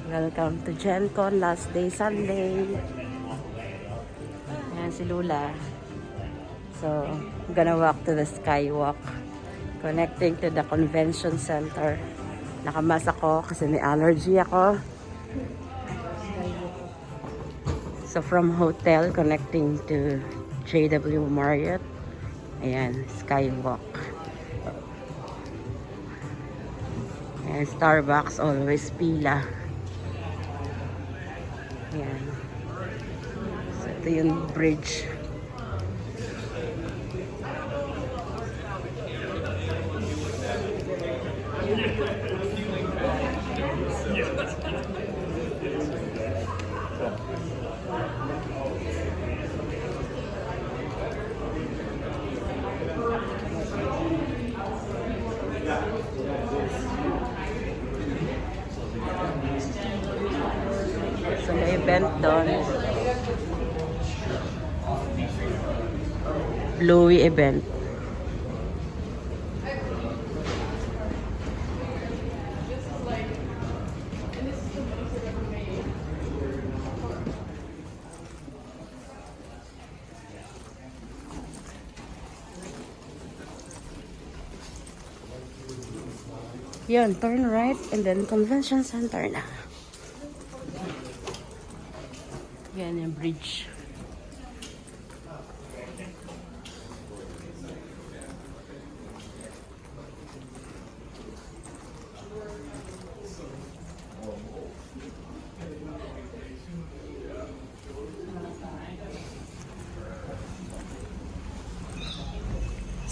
Welcome to GenCon, last day Sunday. Ayan si Lula. So, I'm gonna walk to the skywalk connecting to the convention center. Nakamas ako kasi may allergy ako. So, from hotel connecting to JW Marriott. Ayan, skywalk. Ayan, Starbucks, always pila. Ayan. So, ito yung bridge. So, may event doon. Bluey event. Yun, turn right and then convention center na. Yan yung bridge.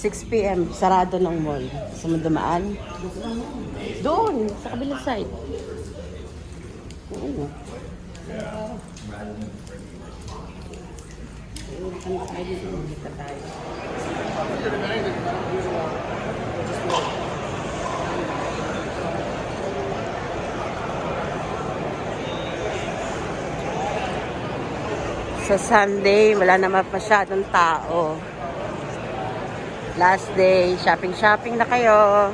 (6 p.m. sarado ng mall. Gusto mo dumaan? Doon, sa kabilang side. Oo. Sa Sunday, wala naman masyadong tao. Last day, shopping na kayo.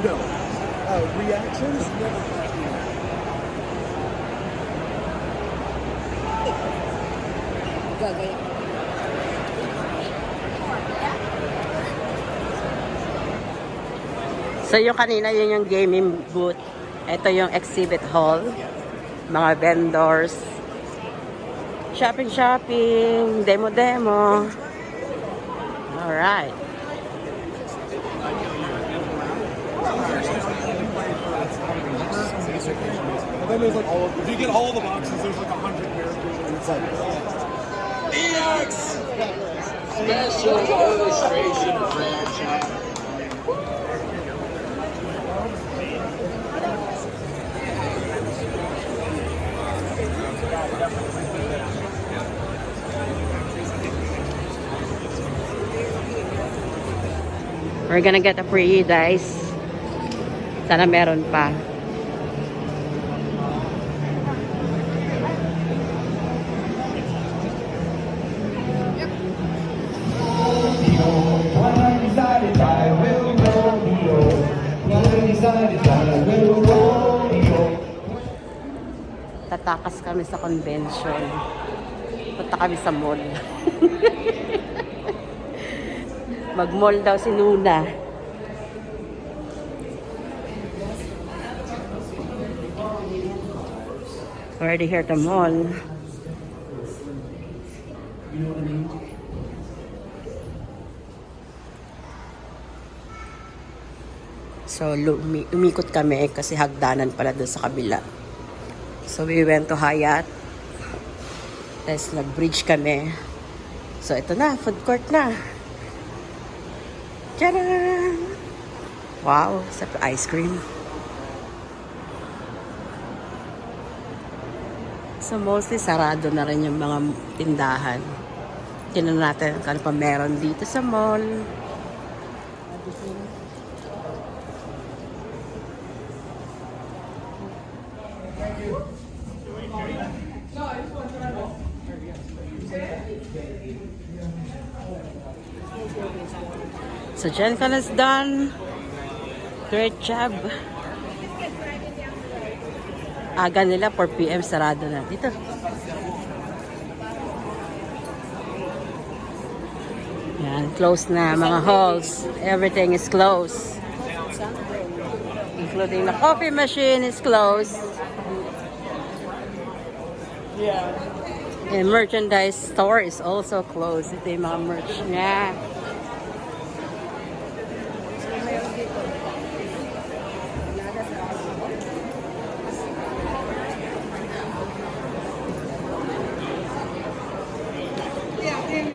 No. Reactions never cost me. So yung kanina yun yung gaming booth. Ito yung exhibit hall. Mga vendors. Shopping. Demo. Alright. And then there's like all of, if you get all the boxes, there's like 100 characters and it's like EX! Special illustration franchise. We're gonna get a free guys. Sana meron pa. Tatakas kami sa convention. Punta kami sa mall. Mag-mall daw si Luna. Already here at the mall. So, umikot kami kasi hagdanan pala doon sa kabila. So, we went to Hyatt. Tapos, nag-bridge kami. So, ito na. Food court na. Tcharam! Wow! Sa ice cream. So, mostly sarado na rin yung mga tindahan. Tingnan natin kung ano pa meron dito sa mall. So, GenCon is done. Great job. Aga nila, 4 p.m. sarado na. Dito. Yan, close na mga halls. Everything is closed. Including the coffee machine is closed. Yeah. And merchandise store is also closed. Ito yung mga merch niya.